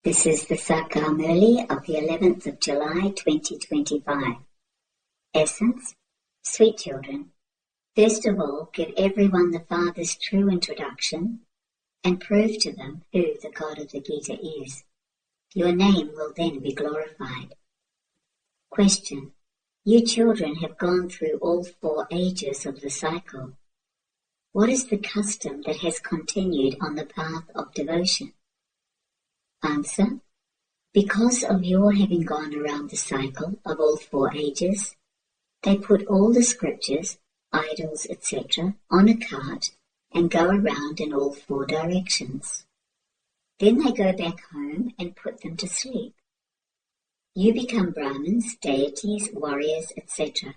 This is the English Murli of the 11th of July 2025. Essence, sweet children, first of all give everyone the Father's true introduction and prove to them who the God of the Gita is. Your name will then be glorified. Question. You children have gone through all 4 ages of the cycle. What is the custom that has continued on the path of devotion? Answer. Because of your having gone around the cycle of all 4 ages, they put all the scriptures, idols, etc. on a cart and go around in all 4 directions. Then they go back home and put them to sleep. You become Brahmins, deities, warriors, etc.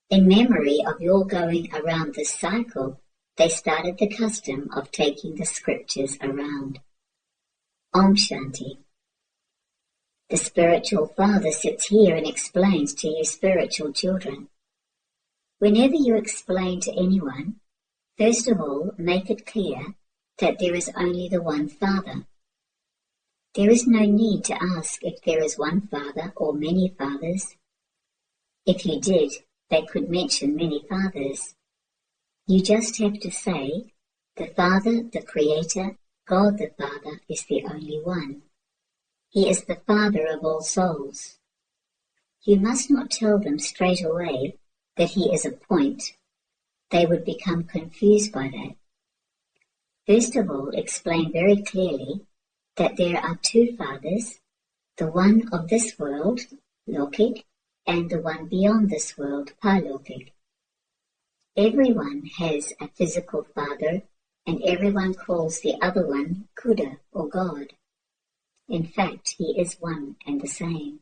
In memory of your going around this cycle, they started the custom of taking the scriptures around. Om Shanti. The spiritual father sits here and explains to you spiritual children. Whenever you explain to anyone, first of all make it clear that there is only the one Father. There is no need to ask if there is one Father or many fathers. If you did, they could mention many fathers. You just have to say, the Father, the Creator, God the Father is the only one. He is the Father of all souls. You must not tell them straight away that he is a point. They would become confused by that. First of all, explain very clearly that there are 2 fathers, the one of this world, Lokik, and the one beyond this world, Parlokik. Everyone has a physical father, and everyone calls the other one Kuda or God. In fact, he is one and the same.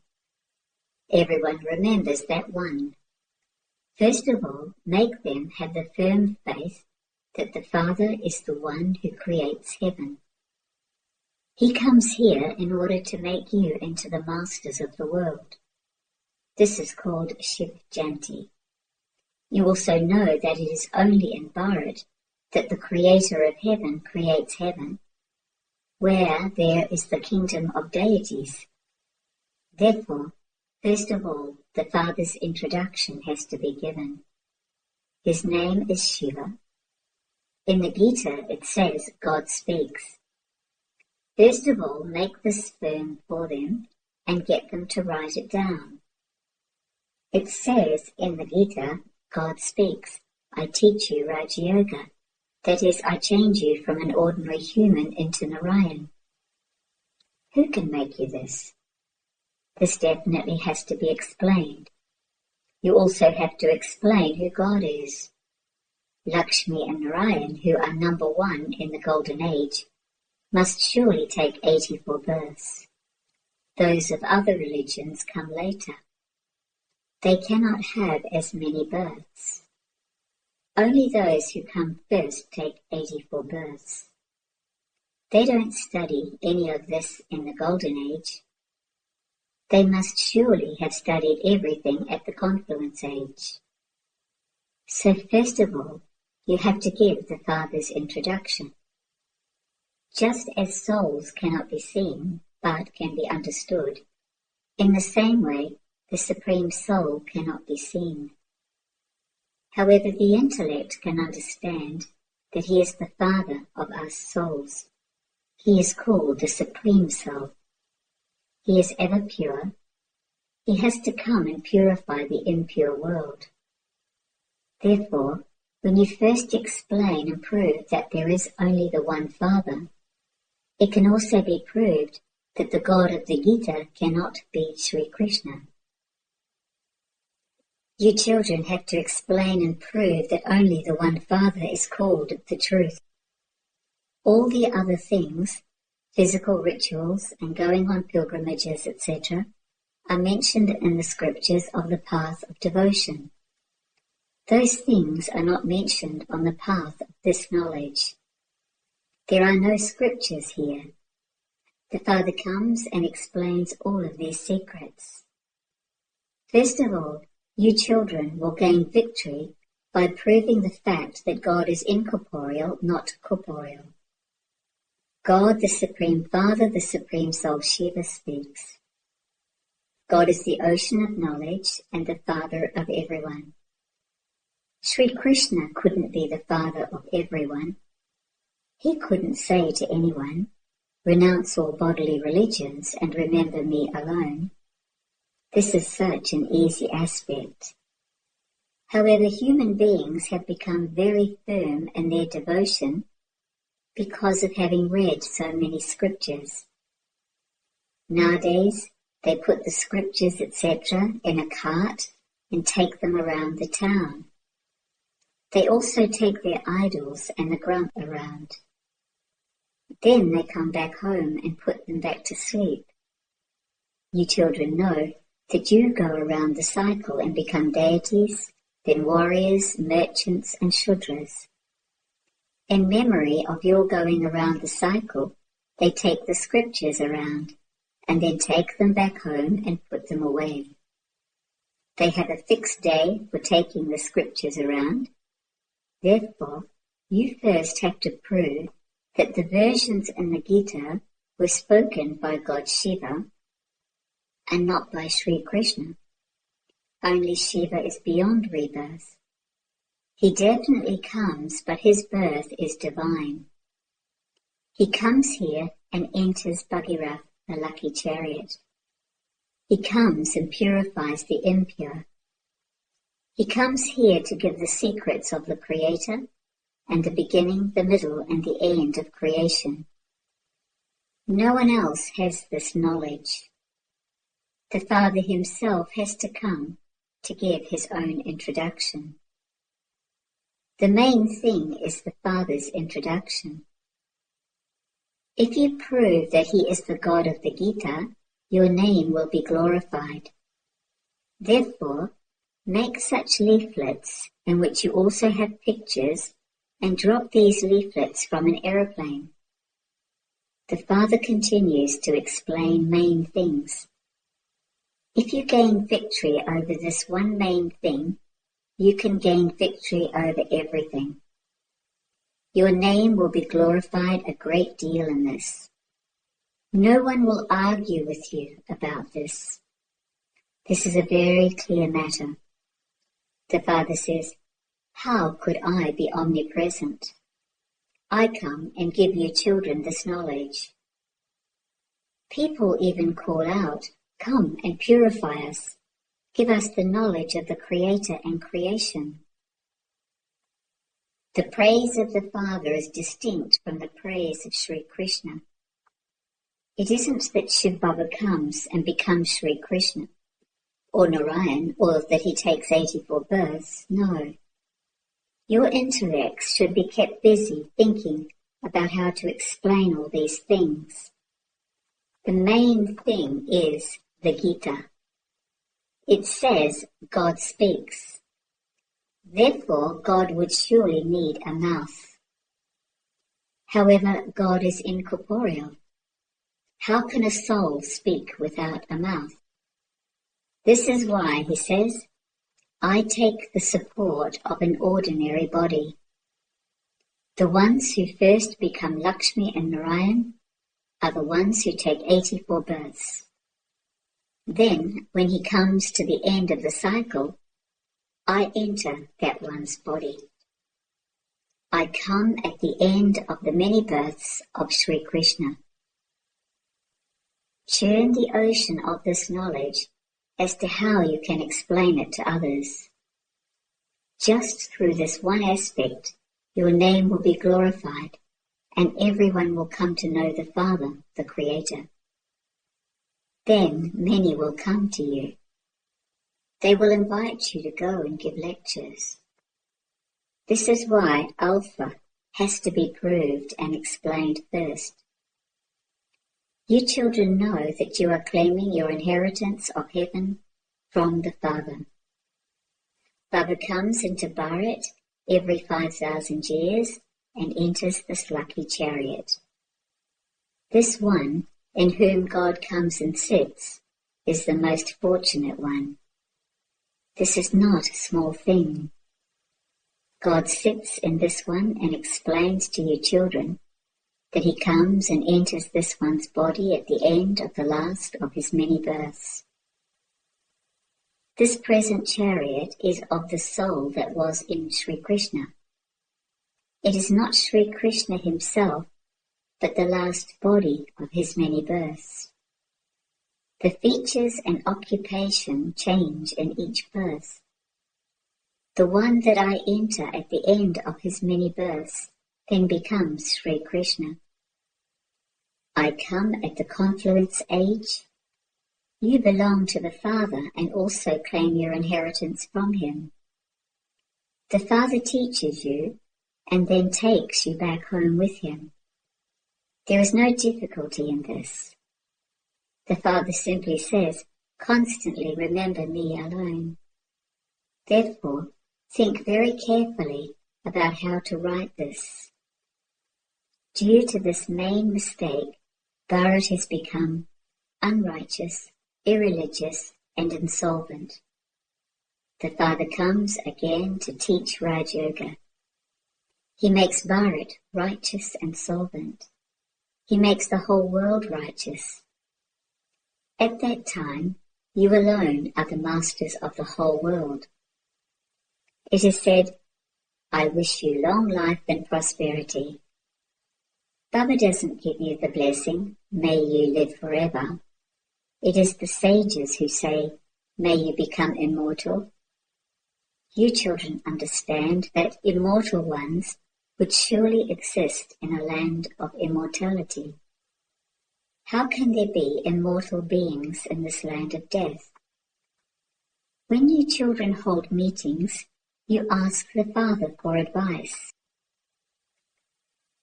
Everyone remembers that one. First of all, make them have the firm faith that the Father is the one who creates heaven. He comes here in order to make you into the masters of the world. This is called Shiv Janti. You also know that it is only in Bharat that the Creator of heaven creates heaven, where there is the kingdom of deities. Therefore, first of all, the Father's introduction has to be given. His name is Shiva. In the Gita it says God speaks. First of all, make this firm for them and get them to write it down. It says in the Gita, God speaks, I teach you Raja Yoga. That is, I change you from an ordinary human into Narayan. Who can make you this? This definitely has to be explained. You also have to explain who God is. Lakshmi and Narayan, who are number 1 in the Golden Age, must surely take 84 births. Those of other religions come later. They cannot have as many births. Only those who come first take 84 births. They don't study any of this in the Golden Age. They must surely have studied everything at the Confluence Age. So first of all, you have to give the Father's introduction. Just as souls cannot be seen, but can be understood, in the same way, the Supreme Soul cannot be seen. However, the intellect can understand that he is the Father of us souls. He is called the Supreme Soul. He is ever pure. He has to come and purify the impure world. Therefore, when you first explain and prove that there is only the one Father, it can also be proved that the God of the Gita cannot be Sri Krishna. You children have to explain and prove that only the one Father is called the truth. All the other things, physical rituals and going on pilgrimages, etc., are mentioned in the scriptures of the path of devotion. Those things are not mentioned on the path of this knowledge. There are no scriptures here. The Father comes and explains all of these secrets. First of all, you children will gain victory by proving the fact that God is incorporeal, not corporeal. God, the Supreme Father, the Supreme Soul Shiva speaks. God is the ocean of knowledge and the father of everyone. Sri Krishna couldn't be the father of everyone. He couldn't say to anyone, "Renounce all bodily religions and remember me alone." This is such an easy aspect. However, human beings have become very firm in their devotion because of having read so many scriptures. Nowadays, they put the scriptures, etc., in a cart and take them around the town. They also take their idols and the grump around. Then they come back home and put them back to sleep. You children know that you go around the cycle and become deities, then warriors, merchants, and shudras. In memory of your going around the cycle, they take the scriptures around and then take them back home and put them away. They have a fixed day for taking the scriptures around. Therefore, you first have to prove that the versions in the Gita were spoken by God Shiva and not by Sri Krishna. Only Shiva is beyond rebirth. He definitely comes, but his birth is divine. He comes here and enters Bhagirath, the lucky chariot. He comes and purifies the impure. He comes here to give the secrets of the Creator and the beginning, the middle, and the end of creation. No one else has this knowledge. The Father himself has to come to give his own introduction. The main thing is the Father's introduction. If you prove that he is the God of the Gita, your name will be glorified. Therefore, make such leaflets in which you also have pictures and drop these leaflets from an aeroplane. The Father continues to explain main things. If you gain victory over this one main thing, you can gain victory over everything. Your name will be glorified a great deal in this. No one will argue with you about this. This is a very clear matter. The Father says, "How could I be omnipresent? I come and give you children this knowledge." People even call out, "Come and purify us. Give us the knowledge of the Creator and creation." The praise of the Father is distinct from the praise of Sri Krishna. It isn't that Shivbaba comes and becomes Sri Krishna, or Narayan, or that he takes 84 births. No. Your intellects should be kept busy thinking about how to explain all these things. The main thing is the Gita. It says God speaks. Therefore, God would surely need a mouth. However, God is incorporeal. How can a soul speak without a mouth? This is why he says, "I take the support of an ordinary body." The ones who first become Lakshmi and Narayan are the ones who take 84 births. Then, when he comes to the end of the cycle, I enter that one's body. I come at the end of the many births of Sri Krishna. Churn the ocean of this knowledge as to how you can explain it to others. Just through this one aspect, your name will be glorified, and everyone will come to know the Father, the Creator. Then many will come to you. They will invite you to go and give lectures. This is why Alpha has to be proved and explained first. You children know that you are claiming your inheritance of heaven from the Father. Baba comes into Bharat every 5,000 years and enters this lucky chariot. This one, in whom God comes and sits, is the most fortunate one. This is not a small thing. God sits in this one and explains to you children that he comes and enters this one's body at the end of the last of his many births. This present chariot is of the soul that was in Sri Krishna. It is not Sri Krishna himself, but the last body of his many births. The features and occupation change in each birth. The one that I enter at the end of his many births then becomes Sri Krishna. I come at the confluence age. You belong to the Father and also claim your inheritance from him. The Father teaches you and then takes you back home with him. There is no difficulty in this. The Father simply says, constantly remember me alone. Therefore, think very carefully about how to write this. Due to this main mistake, Bharat has become unrighteous, irreligious, and insolvent. The Father comes again to teach Raj Yoga. He makes Bharat righteous and solvent. He makes the whole world righteous. At that time, you alone are the masters of the whole world. It is said, I wish you long life and prosperity. Baba doesn't give you the blessing, may you live forever. It is the sages who say, may you become immortal. You children understand that immortal ones would surely exist in a land of immortality. How can there be immortal beings in this land of death? When you children hold meetings, you ask the Father for advice.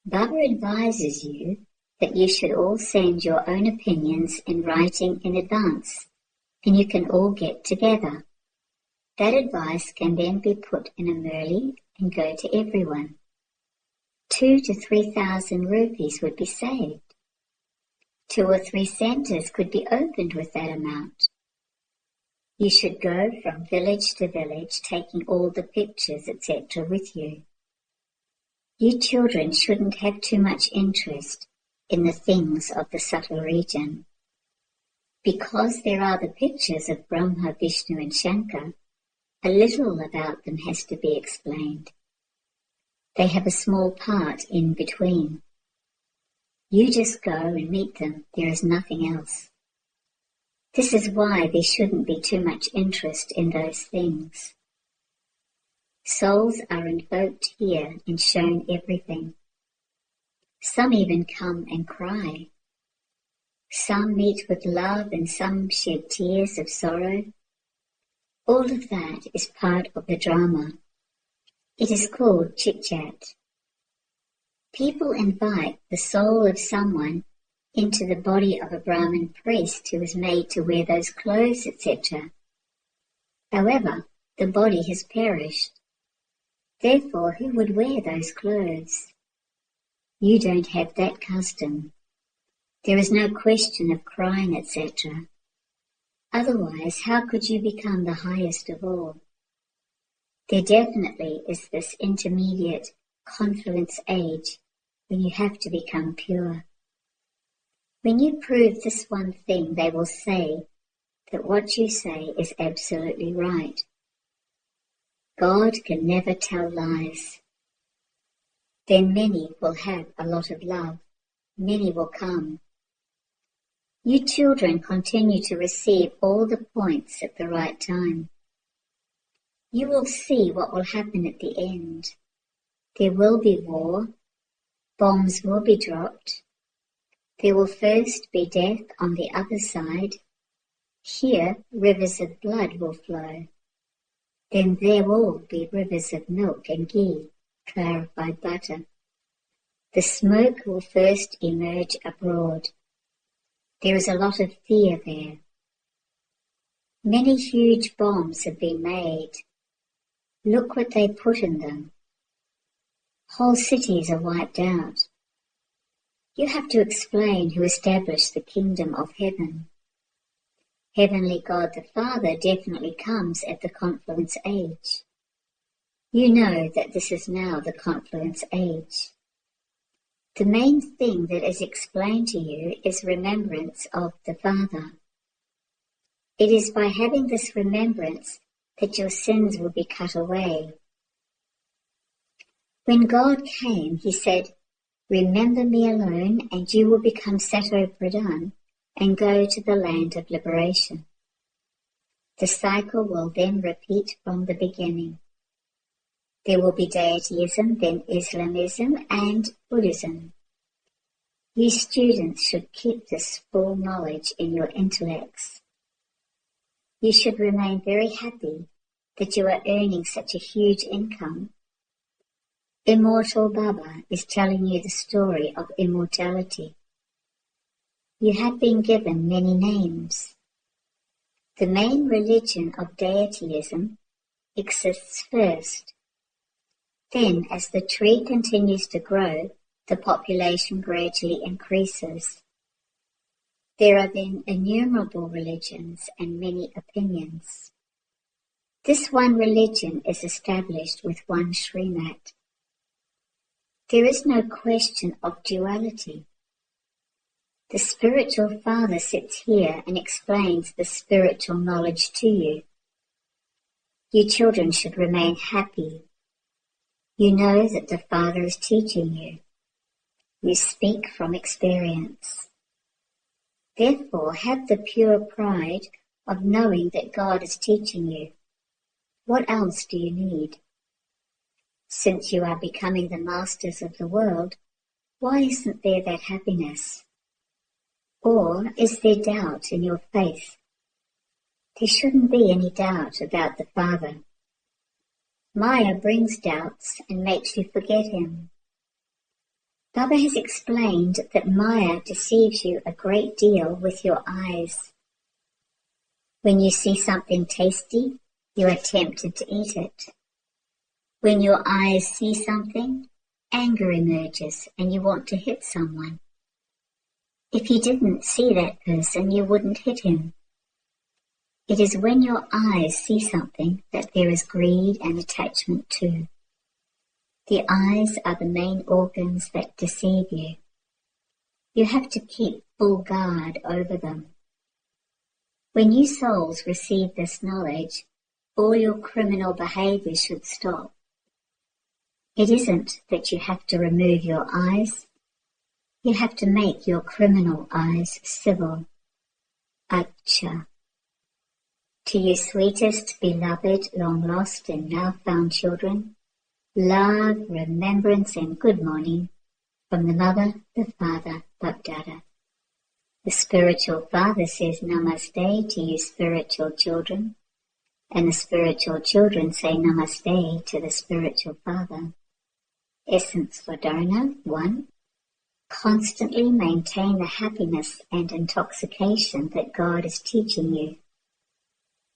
Baba advises you that you should all send your own opinions in writing in advance, and you can all get together. That advice can then be put in a murli and go to everyone. 2,000 to 3,000 rupees would be saved. 2 or 3 centres could be opened with that amount. You should go from village to village, taking all the pictures, etc. with you. You children shouldn't have too much interest in the things of the subtle region. Because there are the pictures of Brahma, Vishnu and Shankar, a little about them has to be explained. They have a small part in between. You just go and meet them, there is nothing else. This is why there shouldn't be too much interest in those things. Souls are invoked here and shown everything. Some even come and cry. Some meet with love and some shed tears of sorrow. All of that is part of the drama. It is called chit-chat. People invite the soul of someone into the body of a Brahmin priest who is made to wear those clothes, etc. However, the body has perished. Therefore, who would wear those clothes? You don't have that custom. There is no question of crying, etc. Otherwise, how could you become the highest of all? There definitely is this intermediate confluence age when you have to become pure. When you prove this one thing, they will say that what you say is absolutely right. God can never tell lies. Then many will have a lot of love. Many will come. You children continue to receive all the points at the right time. You will see what will happen at the end. There will be war. Bombs will be dropped. There will first be death on the other side. Here, rivers of blood will flow. Then there will be rivers of milk and ghee, clarified butter. The smoke will first emerge abroad. There is a lot of fear there. Many huge bombs have been made. Look what they put in them. Whole cities are wiped out. You have to explain who established the kingdom of heaven. Heavenly God the Father definitely comes at the confluence age. You know that this is now the confluence age. The main thing that is explained to you is remembrance of the Father. It is by having this remembrance that your sins will be cut away. When God came, he said, "Remember me alone, and you will become Sato Pradhan and go to the land of liberation." The cycle will then repeat from the beginning. There will be deityism, then Islamism, and Buddhism. You students should keep this full knowledge in your intellects. You should remain very happy that you are earning such a huge income. Immortal Baba is telling you the story of immortality. You have been given many names. The main religion of deityism exists first. Then, as the tree continues to grow, the population gradually increases. There are then innumerable religions and many opinions. This one religion is established with one Srimat. There is no question of duality. The spiritual father sits here and explains the spiritual knowledge to you. You children should remain happy. You know that the Father is teaching you. You speak from experience. Therefore, have the pure pride of knowing that God is teaching you. What else do you need? Since you are becoming the masters of the world, why isn't there that happiness? Or is there doubt in your faith? There shouldn't be any doubt about the Father. Maya brings doubts and makes you forget him. Baba has explained that Maya deceives you a great deal with your eyes. When you see something tasty, you are tempted to eat it. When your eyes see something, anger emerges and you want to hit someone. If you didn't see that person, you wouldn't hit him. It is when your eyes see something that there is greed and attachment too. The eyes are the main organs that deceive you. You have to keep full guard over them. When you souls receive this knowledge, all your criminal behavior should stop. It isn't that you have to remove your eyes. You have to make your criminal eyes civil. Acha. To you sweetest, beloved, long-lost and now-found children, love, remembrance and good morning from the Mother, the Father, Bapdada. The spiritual Father says Namaste to you spiritual children, and the spiritual children say Namaste to the spiritual Father. Essence for Dharana 1. Constantly maintain the happiness and intoxication that God is teaching you.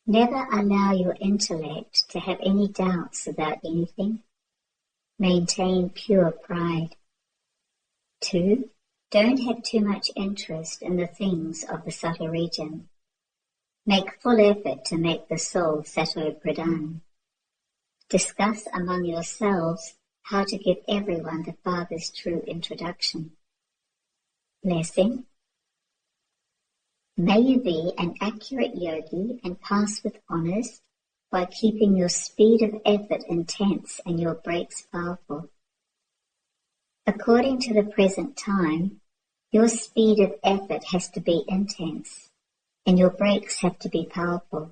Never allow your intellect to have any doubts about anything. Maintain pure pride. 2. Don't have too much interest in the things of the subtle region. Make full effort to make the soul Sato Pradhan. Discuss among yourselves how to give everyone the Father's true introduction. Blessing. May you be an accurate yogi and pass with honours by keeping your speed of effort intense and your breaks powerful. According to the present time, your speed of effort has to be intense and your breaks have to be powerful.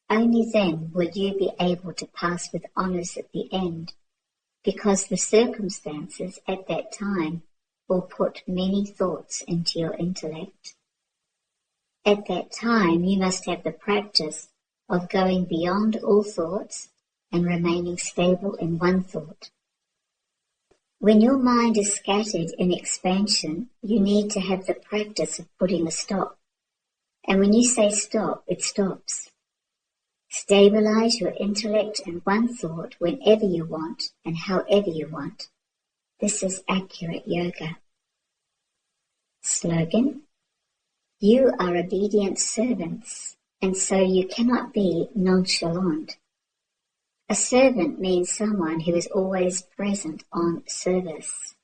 Only then will you be able to pass with honours at the end, because the circumstances at that time will put many thoughts into your intellect. At that time, you must have the practice of going beyond all thoughts and remaining stable in one thought. When your mind is scattered in expansion, you need to have the practice of putting a stop. And when you say stop, it stops. Stabilize your intellect in one thought whenever you want and however you want. This is accurate yoga. Slogan. You are obedient servants, and so you cannot be nonchalant. A servant means someone who is always present on service.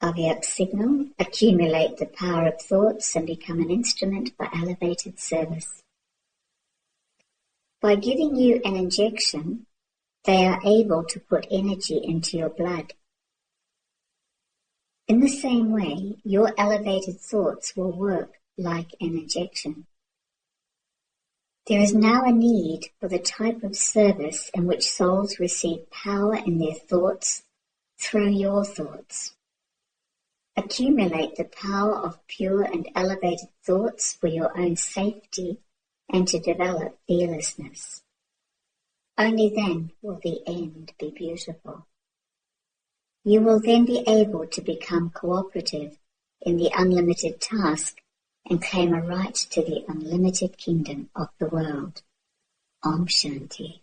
Avyak signal, accumulate the power of thoughts and become an instrument for elevated service. By giving you an injection, they are able to put energy into your blood. In the same way, your elevated thoughts will work like an injection. There is now a need for the type of service in which souls receive power in their thoughts through your thoughts. Accumulate the power of pure and elevated thoughts for your own safety and to develop fearlessness. Only then will the end be beautiful. You will then be able to become cooperative in the unlimited task and claim a right to the unlimited kingdom of the world. Om Shanti.